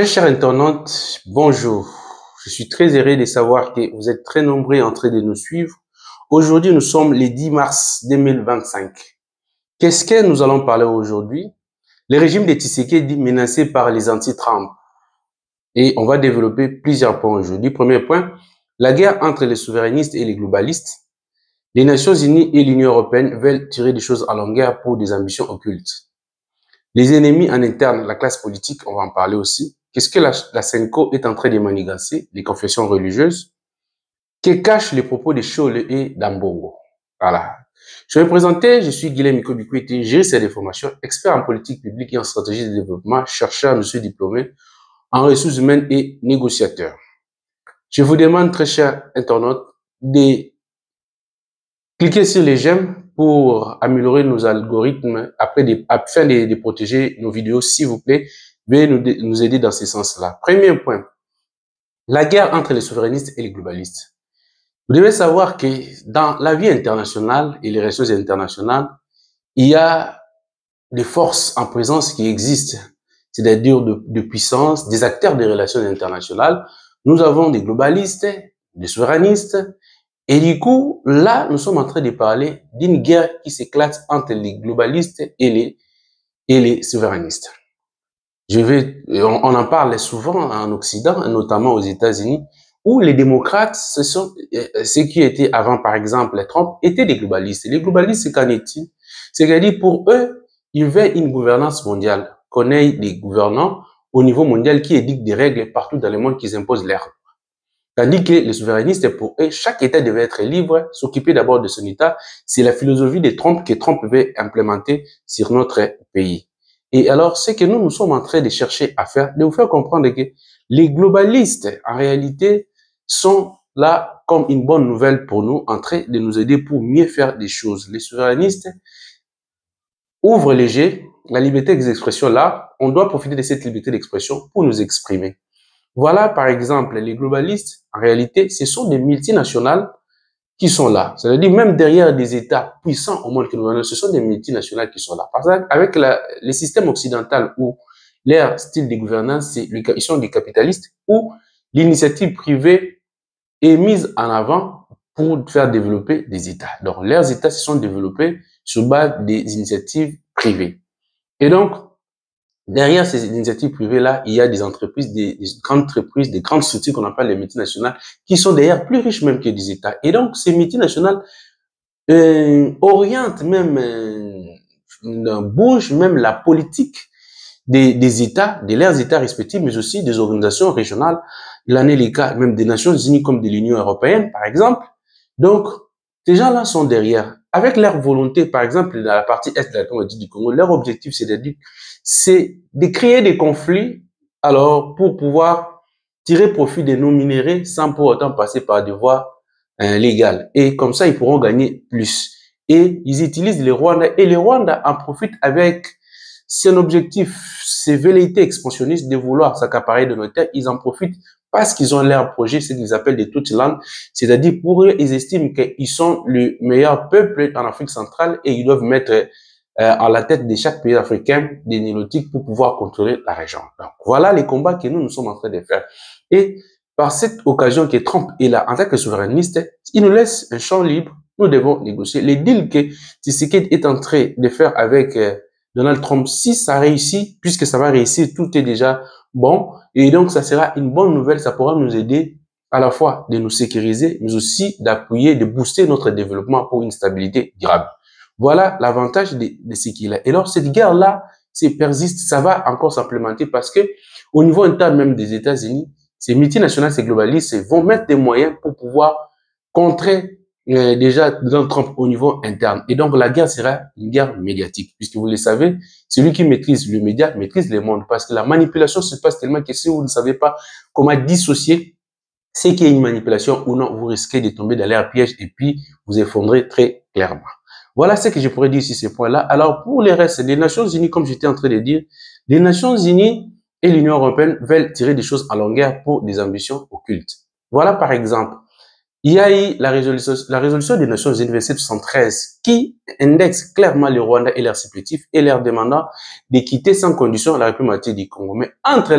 Très chers internautes, bonjour. Je suis très heureux de savoir que vous êtes très nombreux en train de nous suivre. Aujourd'hui, nous sommes le 10 mars 2025. Qu'est-ce que nous allons parler aujourd'hui? Le régime de Tshisekedi menacé par les anti-Trump. Et on va développer plusieurs points aujourd'hui. Premier point, la guerre entre les souverainistes et les globalistes. Les Nations Unies et l'Union européenne veulent tirer des choses à longueur pour des ambitions occultes. Les ennemis en interne, la classe politique, on va en parler aussi. Qu'est-ce que la Senko est en train de manigancer? Les confessions religieuses. Que cachent les propos de Chole et d'Ambongo? Voilà. Je vais me présenter, je suis Guilhem Ikobikwete, juriste de formation, expert en politique publique et en stratégie de développement, chercheur, monsieur diplômé en ressources humaines et négociateur. Je vous demande, très chers internautes, de cliquez sur les j'aime pour améliorer nos algorithmes afin de protéger nos vidéos, s'il vous plaît. Veuillez nous aider dans ce sens-là. Premier point, la guerre entre les souverainistes et les globalistes. Vous devez savoir que dans la vie internationale et les relations internationales, il y a des forces en présence qui existent, c'est-à-dire de puissance, des acteurs des relations internationales. Nous avons des globalistes, des souverainistes. Et du coup, là, nous sommes en train de parler d'une guerre qui s'éclate entre les globalistes et les souverainistes. On en parle souvent en Occident, notamment aux États-Unis, où les démocrates, ceux qui étaient avant, par exemple, Trump, étaient des globalistes. Les globalistes, c'est qu'en est-il? C'est-à-dire, pour eux, ils veulent une gouvernance mondiale, qu'on ait des gouvernants au niveau mondial qui édictent des règles partout dans le monde qui imposent leurs. Tandis que les souverainistes, pour eux, chaque État devait être libre, s'occuper d'abord de son État. C'est la philosophie de Trump que Trump veut implémenter sur notre pays. Et alors, ce que nous sommes en train de chercher à faire, de vous faire comprendre que les globalistes, en réalité, sont là comme une bonne nouvelle pour nous, en train de nous aider pour mieux faire des choses. Les souverainistes ouvrent les jeux, la liberté d'expression là, on doit profiter de cette liberté d'expression pour nous exprimer. Voilà, par exemple, les globalistes, en réalité, ce sont des multinationales qui sont là. C'est-à-dire, même derrière des États puissants au monde que nous avons, ce sont des multinationales qui sont là. Parce qu'avec les systèmes occidentaux où leur style de gouvernance, ils sont des capitalistes, où l'initiative privée est mise en avant pour faire développer des États. Donc, leurs États se sont développés sur base des initiatives privées. Et donc, derrière ces initiatives privées-là, il y a des entreprises, des grandes structures qu'on appelle les multinationales, qui sont d'ailleurs plus riches même que des États. Et donc, ces multinationales orientent même, bougent même la politique des États, de leurs États respectifs, mais aussi des organisations régionales. Il en est les cas même des Nations Unies comme de l'Union européenne, par exemple. Donc, ces gens-là sont derrière. Avec leur volonté, par exemple, dans la partie est de la République du Congo, leur objectif, c'est de créer des conflits, alors, pour pouvoir tirer profit de nos minéraux sans pour autant passer par des voies légales. Et comme ça, ils pourront gagner plus. Et ils utilisent les Rwandais. Et les Rwandais en profitent avec son objectif, ses velléités expansionnistes de vouloir s'accaparer de nos terres. Ils en profitent parce qu'ils ont leur projet, ce qu'ils appellent des toutes langues. C'est-à-dire, pour eux, ils estiment qu'ils sont le meilleur peuple en Afrique centrale et ils doivent mettre à la tête de chaque pays africain des néolotiques pour pouvoir contrôler la région. Donc, voilà les combats que nous sommes en train de faire. Et par cette occasion que Trump est là, en tant que souverainiste, il nous laisse un champ libre. Nous devons négocier. Les deals que Tshisekedi est en train de faire avec Donald Trump, si ça réussit, puisque ça va réussir, tout est déjà bon. Et donc, ça sera une bonne nouvelle. Ça pourra nous aider à la fois de nous sécuriser, mais aussi d'appuyer, de booster notre développement pour une stabilité durable. Voilà l'avantage de ce qu'il a. Et alors, cette guerre-là, persiste, ça va encore s'implémenter parce que, au niveau interne même des États-Unis, ces multinationales, ces globalistes vont mettre des moyens pour pouvoir contrer déjà Donald Trump au niveau interne. Et donc, la guerre sera une guerre médiatique. Puisque vous le savez, celui qui maîtrise le média maîtrise le monde. Parce que la manipulation se passe tellement que si vous ne savez pas comment dissocier ce qui est une manipulation ou non, vous risquez de tomber dans leur piège et puis vous effondrez très clairement. Voilà ce que je pourrais dire sur ces points-là. Alors, pour les restes, les Nations Unies, comme j'étais en train de dire, les Nations Unies et l'Union européenne veulent tirer des choses à longueur pour des ambitions occultes. Voilà, par exemple, il y a eu la résolution des Nations Unies 2773 qui indexe clairement le Rwanda et leurs supplétifs et leur demandant de quitter sans condition la République du Congo. Mais entre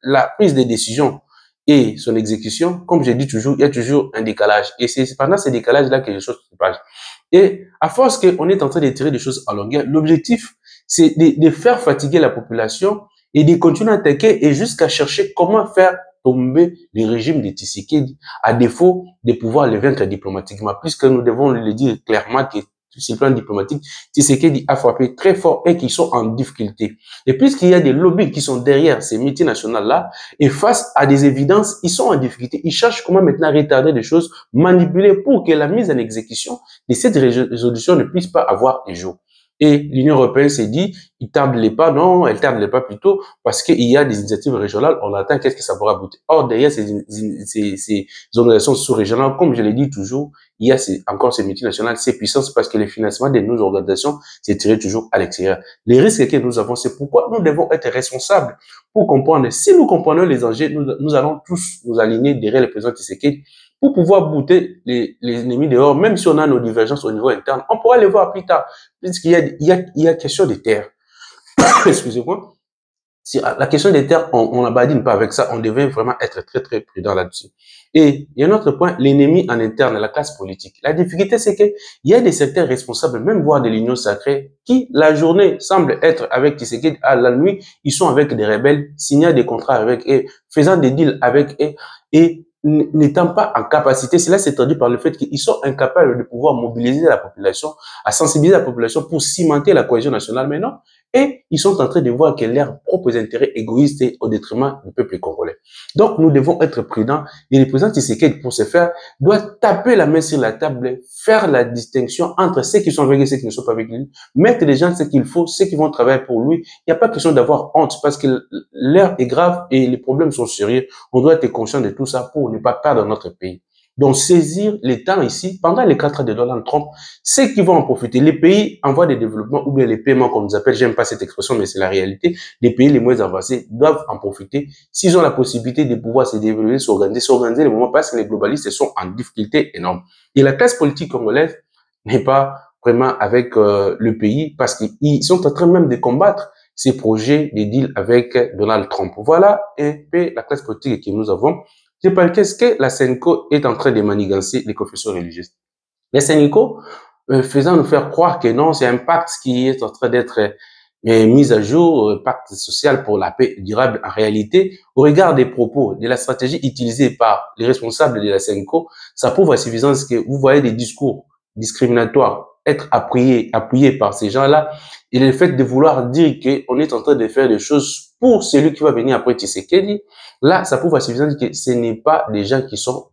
la prise des décisions et son exécution, comme je dis toujours, il y a toujours un décalage. Et c'est pendant ce décalage-là que les choses se passent. Et à force qu'on est en train de tirer des choses à longueur, l'objectif, c'est de faire fatiguer la population et de continuer à attaquer et jusqu'à chercher comment faire tomber le régime de Tshisekedi à défaut de pouvoir le vaincre diplomatiquement, puisque nous devons le dire clairement que sur le plan diplomatique, Tshisekedi a frappé très fort et qu'ils sont en difficulté. Et puisqu'il y a des lobbies qui sont derrière ces multinationales-là, et face à des évidences, ils sont en difficulté. Ils cherchent comment maintenant retarder des choses, manipuler pour que la mise en exécution de cette résolution ne puisse pas avoir les jours. Et l'Union européenne s'est dit, il tarde les pas, non, elle tarde les pas plutôt, parce qu'il y a des initiatives régionales, on attend qu'est-ce que ça pourra aboutir. Or, derrière ces organisations sous-régionales, comme je l'ai dit toujours, il y a encore ces multinationales, ces puissances, parce que le financement de nos organisations s'est tiré toujours à l'extérieur. Les risques que nous avons, c'est pourquoi nous devons être responsables pour comprendre. Si nous comprenons les enjeux, nous allons tous nous aligner derrière le président Tshisekedi pour pouvoir bouter les ennemis dehors, même si on a nos divergences au niveau interne, on pourra les voir plus tard, puisqu'il y a question des terres. Excusez-moi. Si la question des terres, on ne badine pas avec ça, on devait vraiment être très, très prudent là-dessus. Et il y a un autre point, l'ennemi en interne, la classe politique. La difficulté, c'est qu'il y a des secteurs responsables, même voire de l'Union sacrée, qui, la journée, semblent être avec Tshisekedi, à la nuit, ils sont avec des rebelles, signant des contrats avec eux, faisant des deals avec eux, et n'étant pas en capacité, cela s'est traduit par le fait qu'ils sont incapables de pouvoir mobiliser la population, à sensibiliser la population pour cimenter la cohésion nationale maintenant, et ils sont en train de voir que leurs propres intérêts égoïstes est au détriment du peuple congolais. Donc, nous devons être prudents. Et le président Tshisekedi, pour ce faire, doit taper la main sur la table, faire la distinction entre ceux qui sont avec lui et ceux qui ne sont pas avec lui, mettre les gens ce qu'il faut, ceux qui vont travailler pour lui. Il n'y a pas question d'avoir honte parce que l'heure est grave et les problèmes sont sérieux. On doit être conscient de tout ça pour ne pas perdre notre pays. Donc, saisir les temps ici, pendant les 4 ans de Donald Trump, ceux qui vont en profiter, les pays en voie de développement ou bien les paiements, comme on nous appelle, j'aime pas cette expression, mais c'est la réalité, les pays les moins avancés doivent en profiter s'ils ont la possibilité de pouvoir se développer, s'organiser le moment parce que les globalistes sont en difficulté énorme. Et la classe politique congolaise n'est pas vraiment avec le pays parce qu'ils sont en train même de combattre ces projets de deal avec Donald Trump. Voilà un peu la classe politique que nous avons. Je parle qu'est-ce que la SENCO est en train de manigancer les confessions religieuses. Les syndicats faisant nous faire croire que non, c'est un pacte qui est en train d'être mis à jour, pacte social pour la paix durable. En réalité, au regard des propos, de la stratégie utilisée par les responsables de la SENCO, ça prouve à suffisance que vous voyez des discours discriminatoires être appuyés par ces gens-là, et le fait de vouloir dire qu'on est en train de faire des choses pour celui qui va venir après Tshisekedi, là, ça prouve à suffisance que ce n'est pas des gens qui sont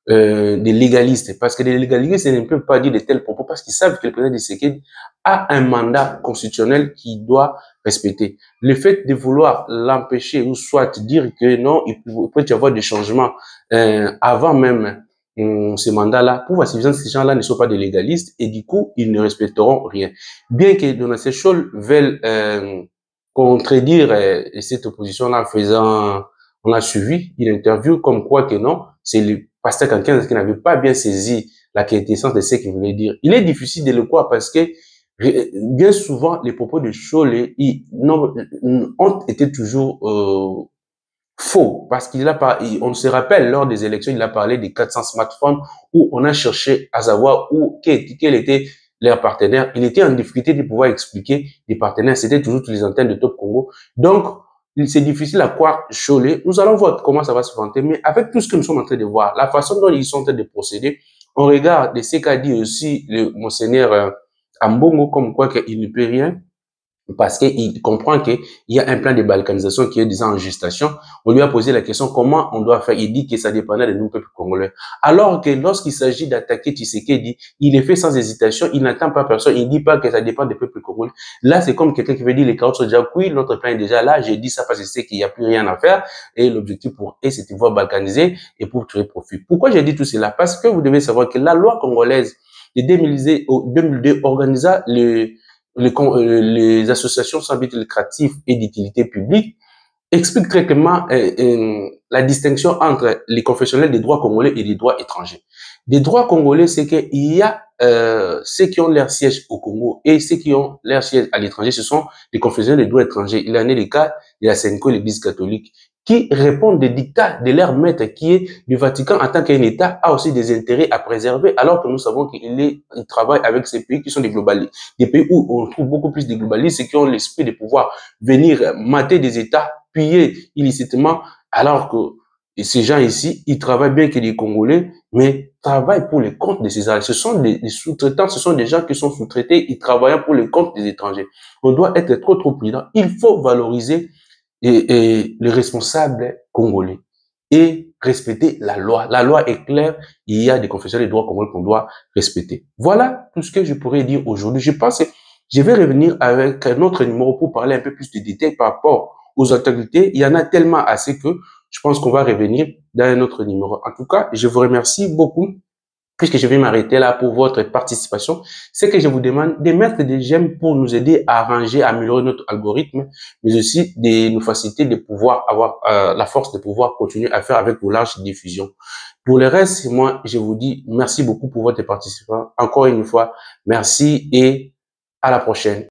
des légalistes, parce que les légalistes ne peuvent pas dire de tels propos parce qu'ils savent que le président Tshisekedi a un mandat constitutionnel qu'il doit respecter. Le fait de vouloir l'empêcher ou soit dire que non, il peut y avoir des changements avant même ce mandat-là, pour voir si ces gens-là ne sont pas des légalistes et du coup, ils ne respecteront rien. Bien que Donald Sechol veuille contredire cette opposition-là en faisant, on a suivi une interview comme quoi que non, c'est le pasteur quelqu'un qui n'avait pas bien saisi la quintessence de ce qu'il voulait dire. Il est difficile de le croire parce que bien souvent, les propos de Scholl ont été toujours faux parce on se rappelle lors des élections, il a parlé des 400 smartphones où on a cherché à savoir quel était leur partenaire. Il était en difficulté de pouvoir expliquer les partenaires. C'était toujours les antennes de Top Congo. Donc, c'est difficile à croire Cholet. Nous allons voir comment ça va se vanter, mais avec tout ce que nous sommes en train de voir, la façon dont ils sont en train de procéder, on regarde ce qu'a dit aussi le monseigneur Ambongo, comme quoi qu'il ne peut rien, parce qu'il comprend qu'il y a un plan de balkanisation qui est déjà en gestation. On lui a posé la question comment on doit faire. Il dit que ça dépendait de nous, peuple congolais. Alors que lorsqu'il s'agit d'attaquer Tshisekedi, il est fait sans hésitation, il n'attend pas personne, il dit pas que ça dépend du peuple congolais. Là, c'est comme quelqu'un qui veut dire les carottes sont déjà cuites, notre plan est déjà là, j'ai dit ça parce que c'est qu'il n'y a plus rien à faire, et l'objectif pour eux, c'est de pouvoir balkaniser et pour tirer profit. Pourquoi j'ai dit tout cela? Parce que vous devez savoir que la loi congolaise de 2002 organisa les associations sans but lucratif et d'utilité publique expliquent très clairement la distinction entre les confessionnels des droits congolais et des droits étrangers. Des droits congolais, c'est qu'il y a ceux qui ont leur siège au Congo et ceux qui ont leur siège à l'étranger, ce sont les confessionnels des droits étrangers. Il en est le cas de la SENCO, l'Église catholique, qui répondent des dictats de leur maître, qui est le Vatican en tant qu'un État, a aussi des intérêts à préserver, alors que nous savons qu'il travaille avec ces pays qui sont des globalistes, des pays où on trouve beaucoup plus de globalistes et qui ont l'esprit de pouvoir venir mater des États, piller illicitement, alors que ces gens ici, ils travaillent bien que les Congolais, mais travaillent pour les comptes de ces gens. Ce sont des sous-traitants, ce sont des gens qui sont sous-traités, ils travaillent pour les comptes des étrangers. On doit être trop prudent. Il faut valoriser les responsables congolais et respecter la loi. La loi est claire, il y a des confessions des droits congolais qu'on doit respecter. Voilà tout ce que je pourrais dire aujourd'hui. Je pense que je vais revenir avec un autre numéro pour parler un peu plus de détails par rapport aux actualités. Il y en a tellement assez que je pense qu'on va revenir dans un autre numéro. En tout cas, je vous remercie beaucoup puisque je vais m'arrêter là pour votre participation. C'est que je vous demande de mettre des j'aime pour nous aider à arranger, à améliorer notre algorithme, mais aussi de nous faciliter de pouvoir avoir la force de pouvoir continuer à faire avec vos larges diffusions. Pour le reste, moi, je vous dis merci beaucoup pour votre participation. Encore une fois, merci et à la prochaine.